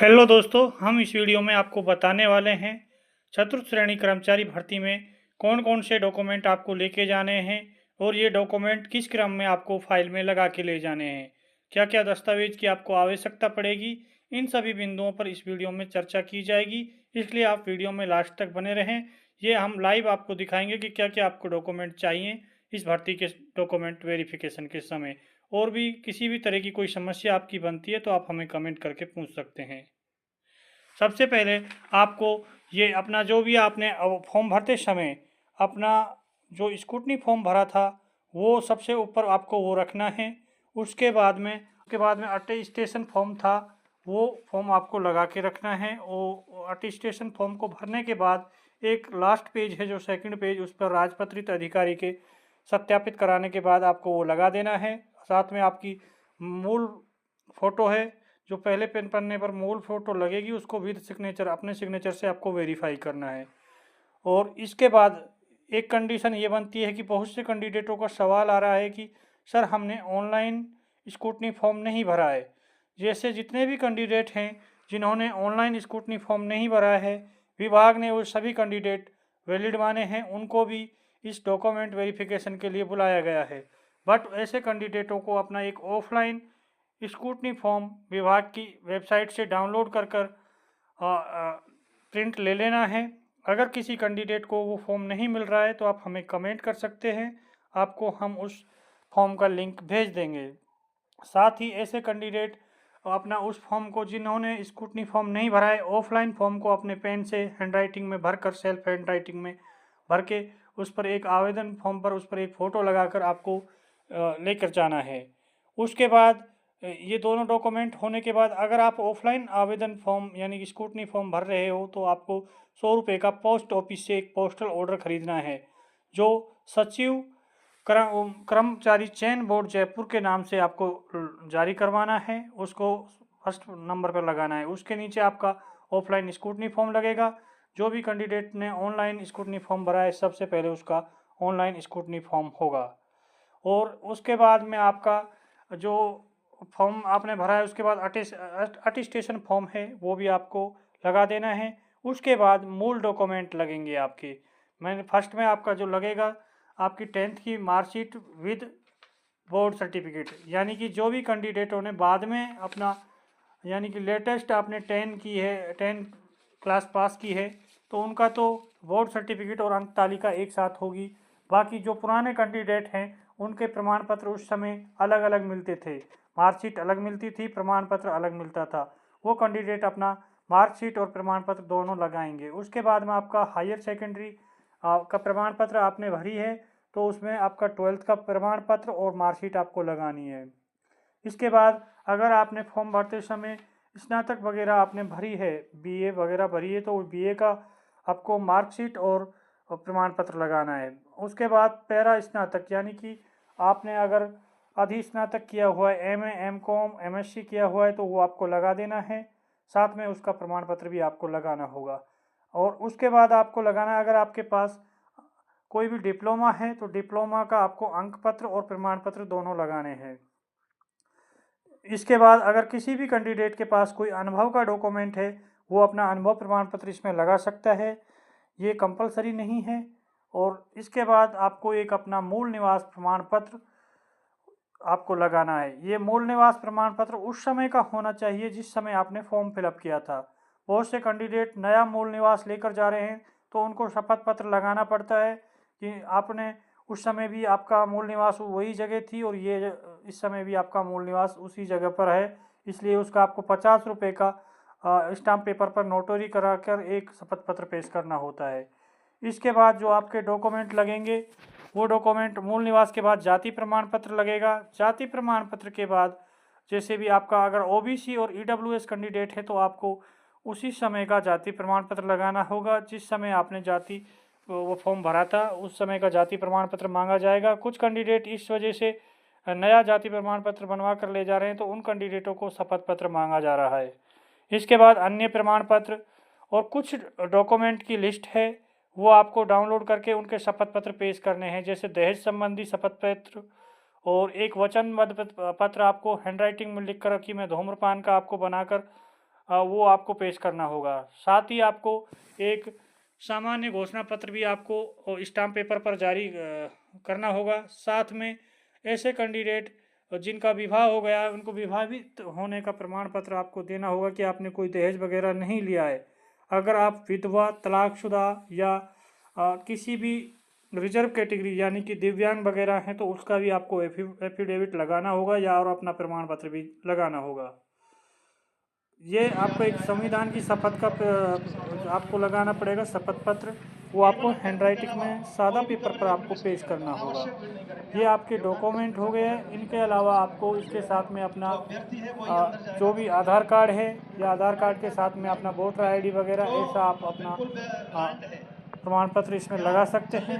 Hello दोस्तों, हम इस वीडियो में आपको बताने वाले हैं चतुर्थ श्रेणी कर्मचारी भर्ती में कौन कौन से डॉक्यूमेंट आपको लेके जाने हैं और ये डॉक्यूमेंट किस क्रम में आपको फाइल में लगा के ले जाने हैं, क्या क्या दस्तावेज की आपको आवश्यकता पड़ेगी। इन सभी बिंदुओं पर इस वीडियो में चर्चा की जाएगी, इसलिए आप वीडियो में लास्ट तक बने रहें। ये हम लाइव आपको दिखाएंगे कि क्या क्या आपको डॉक्यूमेंट चाहिए इस भर्ती के डॉक्यूमेंट वेरिफिकेशन के समय। और भी किसी भी तरह की कोई समस्या आपकी बनती है तो आप हमें कमेंट करके पूछ सकते हैं। सबसे पहले आपको ये अपना जो भी आपने फॉर्म भरते समय अपना जो स्कूटनी फॉर्म भरा था वो सबसे ऊपर आपको वो रखना है। उसके बाद में अटेस्टेशन फॉर्म था, वो फॉर्म आपको लगा के रखना है। वो अटेस्टेशन फॉर्म को भरने के बाद एक लास्ट पेज है जो सेकंड पेज, उस पर राजपत्रित अधिकारी के सत्यापित कराने के बाद आपको वो लगा देना है। साथ में आपकी मूल फोटो है, जो पहले पेन पन्ने पर मूल फोटो लगेगी उसको विद सिग्नेचर अपने सिग्नेचर से आपको वेरीफाई करना है। और इसके बाद एक कंडीशन ये बनती है कि बहुत से कैंडिडेटों का सवाल आ रहा है कि सर हमने ऑनलाइन स्कूटनी फॉर्म नहीं भरा है। जैसे जितने भी कैंडिडेट हैं जिन्होंने ऑनलाइन स्कूटनी फॉर्म नहीं भरा है, विभाग ने वो सभी कैंडिडेट वैलिड माने हैं, उनको भी इस डॉक्यूमेंट वेरिफिकेशन के लिए बुलाया गया है। बट ऐसे कैंडिडेटों को अपना एक ऑफलाइन स्कूटनी फॉर्म विभाग की वेबसाइट से डाउनलोड कर प्रिंट ले लेना है। अगर किसी कैंडिडेट को वो फॉर्म नहीं मिल रहा है तो आप हमें कमेंट कर सकते हैं, आपको हम उस फॉर्म का लिंक भेज देंगे। साथ ही ऐसे कैंडिडेट अपना उस फॉर्म को जिन्होंने स्कूटनी फॉर्म नहीं भरा है, ऑफलाइन फॉर्म को अपने पेन से हैंडराइटिंग में भरकर, सेल्फ हैंडराइटिंग में भर के उस पर एक आवेदन फॉर्म पर उस पर एक फ़ोटो लगाकर आपको लेकर जाना है। उसके बाद ये दोनों डॉक्यूमेंट होने के बाद अगर आप ऑफलाइन आवेदन फॉर्म यानी कि स्कूटनी फॉर्म भर रहे हो तो आपको 100 रुपये का पोस्ट ऑफिस से एक पोस्टल ऑर्डर खरीदना है, जो सचिव कर्मचारी चयन बोर्ड जयपुर के नाम से आपको जारी करवाना है। उसको फर्स्ट नंबर पर लगाना है, उसके नीचे आपका ऑफलाइन स्कूटनी फॉर्म लगेगा। जो भी कैंडिडेट ने ऑनलाइन स्कूटनी फॉर्म भरा है सबसे पहले उसका ऑनलाइन स्कूटनी फॉर्म होगा। और उसके बाद में आपका जो फॉर्म आपने भरा है उसके बाद अटेस्टेशन फॉर्म है वो भी आपको लगा देना है। उसके बाद मूल डॉक्यूमेंट लगेंगे आपके। मैंने फर्स्ट में आपका जो लगेगा आपकी 10th की मार्कशीट विद बोर्ड सर्टिफिकेट, यानी कि जो भी कैंडिडेटों ने बाद में अपना यानी कि लेटेस्ट आपने 10 की है, 10 क्लास पास की है तो उनका तो बोर्ड सर्टिफिकेट और अंक तालिका एक साथ होगी। बाकी जो पुराने कैंडिडेट हैं उनके प्रमाण पत्र उस समय अलग अलग मिलते थे, मार्कशीट अलग मिलती थी, प्रमाण पत्र अलग मिलता था। वो कैंडिडेट अपना मार्कशीट और प्रमाण पत्र दोनों लगाएंगे। उसके बाद में आपका हायर सेकेंडरी का प्रमाण पत्र आपने भरी है तो उसमें आपका 12th का प्रमाण पत्र और मार्कशीट आपको लगानी है। इसके बाद अगर आपने फॉर्म भरते समय स्नातक वगैरह आपने भरी है, बीए वगैरह भरी है, तो बीए का आपको मार्कशीट और प्रमाण पत्र लगाना है। उसके बाद पैरा स्नातक यानी कि आपने अगर अधिस्नातक किया हुआ है, एमए, एमकॉम, एमएससी किया हुआ है तो वो आपको लगा देना है। साथ में उसका प्रमाण पत्र भी आपको लगाना होगा। और उसके बाद आपको लगाना है, अगर आपके पास कोई भी डिप्लोमा है तो डिप्लोमा का आपको अंक पत्र और प्रमाण पत्र दोनों लगाने हैं। इसके बाद अगर किसी भी कैंडिडेट के पास कोई अनुभव का डॉक्यूमेंट है वो अपना अनुभव प्रमाण पत्र इसमें लगा सकता है, ये कंपलसरी नहीं है। और इसके बाद आपको एक अपना मूल निवास प्रमाण पत्र आपको लगाना है। ये मूल निवास प्रमाण पत्र उस समय का होना चाहिए जिस समय आपने फॉर्म फिलअप किया था। बहुत से कैंडिडेट नया मूल निवास लेकर जा रहे हैं तो उनको शपथ पत्र लगाना पड़ता है कि आपने उस समय भी आपका मूल निवास वही जगह थी और ये इस समय भी आपका मूल निवास उसी जगह पर है, इसलिए उसका आपको 50 रुपये का स्टाम्प पेपर पर नोटरी कराकर एक शपथ पत्र पेश करना होता है। इसके बाद जो आपके डॉक्यूमेंट लगेंगे वो डॉक्यूमेंट मूल निवास के बाद जाति प्रमाण पत्र लगेगा। जाति प्रमाण पत्र के बाद जैसे भी आपका अगर ओबीसी और ईडब्ल्यूएस कैंडिडेट है तो आपको उसी समय का जाति प्रमाण पत्र लगाना होगा जिस समय आपने जाति वो फॉर्म भरा था, उस समय का जाति प्रमाण पत्र मांगा जाएगा। कुछ कैंडिडेट इस वजह से नया जाति प्रमाण पत्र बनवा कर ले जा रहे हैं तो उन कैंडिडेटों को शपथ पत्र मांगा जा रहा है। इसके बाद अन्य प्रमाण पत्र और कुछ डॉक्यूमेंट की लिस्ट है वो आपको डाउनलोड करके उनके शपथ पत्र पेश करने हैं, जैसे दहेज संबंधी शपथ पत्र और एक वचनबद्ध पत्र आपको हैंडराइटिंग में लिख कर कि मैं धूम्रपान का आपको बनाकर वो आपको पेश करना होगा। साथ ही आपको एक सामान्य घोषणा पत्र भी आपको स्टाम्प पेपर पर जारी करना होगा। साथ में ऐसे कैंडिडेट जिनका विवाह हो गया है उनको विवाहित होने का प्रमाण पत्र आपको देना होगा कि आपने कोई दहेज वगैरह नहीं लिया है। अगर आप विधवा, तलाकशुदा या किसी भी रिजर्व कैटेगरी यानी कि दिव्यांग वगैरह हैं तो उसका भी आपको एफिडेविट लगाना होगा या और अपना प्रमाण पत्र भी लगाना होगा। ये आपको एक संविधान की शपथ का आपको लगाना पड़ेगा शपथ पत्र। वो आपको हैंडराइटिंग में सादा पेपर पर आपको पेश करना होगा। ये आपके डॉक्यूमेंट हो गए हैं। इनके अलावा आपको इसके साथ में अपना जो भी आधार कार्ड है या आधार कार्ड के साथ में अपना वोटर आईडी वगैरह ऐसा आप अपना प्रमाण पत्र इसमें लगा सकते हैं।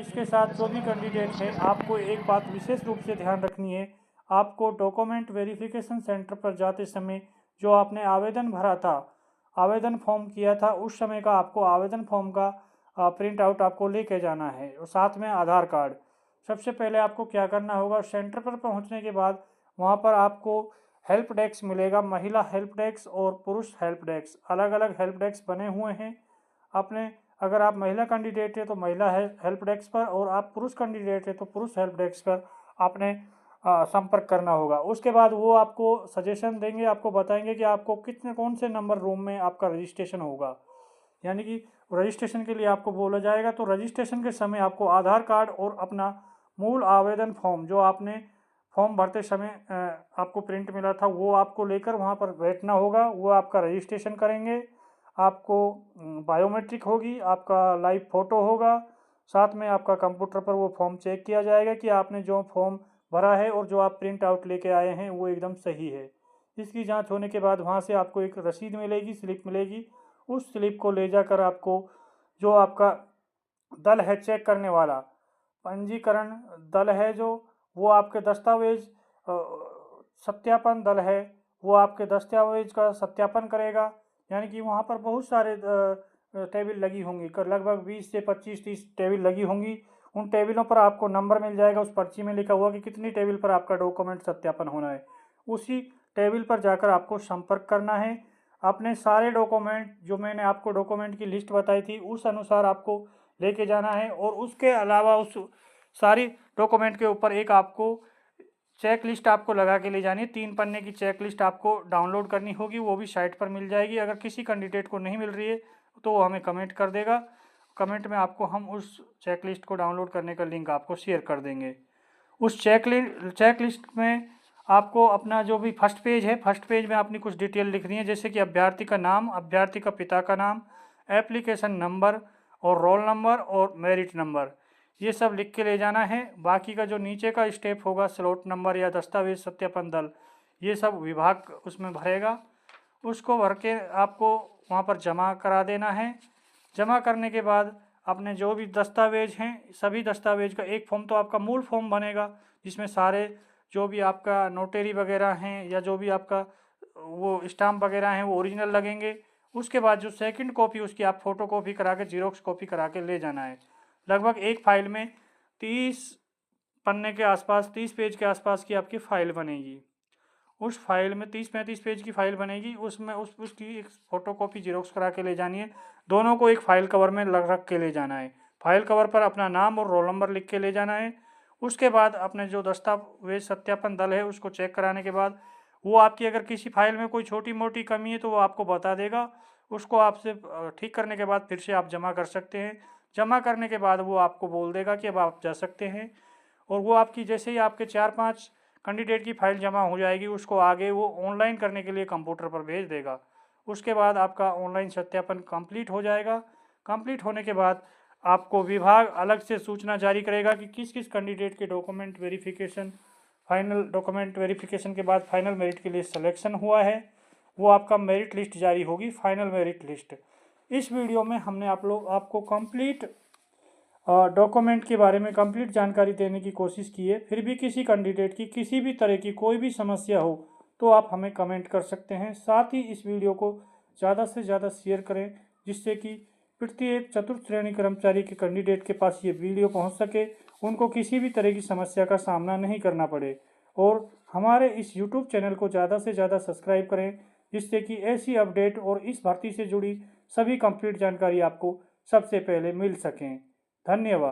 इसके साथ जो भी कैंडिडेट है आपको एक बात विशेष रूप से ध्यान रखनी है, आपको डॉक्यूमेंट वेरिफिकेशन सेंटर पर जाते समय जो आपने आवेदन भरा था, आवेदन फॉर्म किया था, उस समय का आपको आवेदन फॉर्म का प्रिंट आउट आपको लेके जाना है और साथ में आधार कार्ड। सबसे पहले आपको क्या करना होगा, सेंटर पर पहुंचने के बाद वहां पर आपको हेल्प डेस्क मिलेगा, महिला हेल्प डेस्क और पुरुष हेल्प डेस्क, अलग अलग हेल्प डेस्क बने हुए हैं। अपने अगर आप महिला कैंडिडेट है तो महिला हेल्प डेस्क पर और आप पुरुष कैंडिडेट है तो पुरुष हेल्प डेस्क पर आपने संपर्क करना होगा। उसके बाद वो आपको सजेशन देंगे, आपको बताएंगे कि आपको कितने कौन से नंबर रूम में आपका रजिस्ट्रेशन होगा, यानी कि रजिस्ट्रेशन के लिए आपको बोला जाएगा। तो रजिस्ट्रेशन के समय आपको आधार कार्ड और अपना मूल आवेदन फॉर्म जो आपने फॉर्म भरते समय आपको प्रिंट मिला था वो आपको लेकर वहाँ पर बैठना होगा। वो आपका रजिस्ट्रेशन करेंगे, आपको बायोमेट्रिक होगी, आपका लाइव फ़ोटो होगा, साथ में आपका कंप्यूटर पर वो फॉर्म चेक किया जाएगा कि आपने जो फॉर्म भरा है और जो आप प्रिंट आउट लेके आए हैं वो एकदम सही है। इसकी जांच होने के बाद वहाँ से आपको एक रसीद मिलेगी, स्लिप मिलेगी। उस स्लिप को ले जाकर आपको जो आपका दल है चेक करने वाला, पंजीकरण दल है जो, वो आपके दस्तावेज सत्यापन दल है, वो आपके दस्तावेज का सत्यापन करेगा। यानी कि वहाँ पर बहुत सारे टेबल लगी होंगी, लगभग 20 से 25-30 टेबल लगी होंगी। उन टेबलों पर आपको नंबर मिल जाएगा, उस पर्ची में लिखा हुआ कि कितनी टेबल पर आपका डॉक्यूमेंट सत्यापन होना है। उसी टेबल पर जाकर आपको संपर्क करना है। अपने सारे डॉक्यूमेंट जो मैंने आपको डॉक्यूमेंट की लिस्ट बताई थी उस अनुसार आपको लेके जाना है और उसके अलावा उस सारी डॉक्यूमेंट के ऊपर एक आपको चेक लिस्ट आपको लगा के ले जानी है। 3 पन्ने की चेक लिस्ट आपको डाउनलोड करनी होगी, वो भी साइट पर मिल जाएगी। अगर किसी कैंडिडेट को नहीं मिल रही है तो वो हमें कमेंट कर देगा, कमेंट में आपको हम उस चेक लिस्ट को डाउनलोड करने का लिंक आपको शेयर कर देंगे। उस चेक लिस्ट में आपको अपना जो भी फर्स्ट पेज है, फर्स्ट पेज में अपनी कुछ डिटेल लिखनी है, जैसे कि अभ्यर्थी का नाम, अभ्यर्थी का पिता का नाम, एप्लीकेशन नंबर और रोल नंबर और मेरिट नंबर, ये सब लिख के ले जाना है। बाकी का जो नीचे का स्टेप होगा, स्लॉट नंबर या दस्तावेज सत्यापन दल, ये सब विभाग उसमें भरेगा। उसको भर के आपको वहाँ पर जमा करा देना है। जमा करने के बाद अपने जो भी दस्तावेज हैं, सभी दस्तावेज का एक फॉर्म तो आपका मूल फॉर्म बनेगा जिसमें सारे जो भी आपका नोटरी वगैरह हैं या जो भी आपका वो स्टाम्प वगैरह हैं वो ओरिजिनल लगेंगे। उसके बाद जो सेकंड कॉपी उसकी आप फ़ोटो कॉपी करा के जीरोक्स कॉपी करा के ले जाना है। लगभग एक फाइल में 30 पन्ने के आसपास, 30 पेज के आसपास की आपकी फ़ाइल बनेगी। उस फाइल में 30-35 पेज की फाइल बनेगी, उसमें उसकी एक फ़ोटो कॉपी जीरोक्स करा के ले जानी है। दोनों को एक फ़ाइल कवर में रख के ले जाना है। फाइल कवर पर अपना नाम और रोल नंबर लिख के ले जाना है। उसके बाद अपने जो दस्तावेज सत्यापन दल है उसको चेक कराने के बाद वो आपकी अगर किसी फाइल में कोई छोटी मोटी कमी है तो वो आपको बता देगा। उसको आपसे ठीक करने के बाद फिर से आप जमा कर सकते हैं। जमा करने के बाद वो आपको बोल देगा कि अब आप जा सकते हैं। और वो आपकी जैसे ही आपके 4-5 कैंडिडेट की फाइल जमा हो जाएगी उसको आगे वो ऑनलाइन करने के लिए कंप्यूटर पर भेज देगा। उसके बाद आपका ऑनलाइन सत्यापन कंप्लीट हो जाएगा। कंप्लीट होने के बाद आपको विभाग अलग से सूचना जारी करेगा कि किस किस कैंडिडेट के document verification, final document verification के बाद फाइनल मेरिट के लिए सिलेक्शन हुआ है। वो आपका मेरिट लिस्ट जारी होगी, फाइनल मेरिट लिस्ट। इस वीडियो में हमने आपको कंप्लीट डॉक्यूमेंट के बारे में कंप्लीट जानकारी देने की कोशिश की है। फिर भी किसी कैंडिडेट की किसी भी तरह की कोई भी समस्या हो तो आप हमें कमेंट कर सकते हैं। साथ ही इस वीडियो को ज़्यादा से ज़्यादा शेयर करें जिससे कि प्रत्येक चतुर्थ श्रेणी कर्मचारी के कैंडिडेट के पास ये वीडियो पहुंच सके, उनको किसी भी तरह की समस्या का सामना नहीं करना पड़े। और हमारे इस YouTube चैनल को ज़्यादा से ज़्यादा सब्सक्राइब करें जिससे कि ऐसी अपडेट और इस भर्ती से जुड़ी सभी कंप्लीट जानकारी आपको सबसे पहले मिल सकें। धन्यवाद।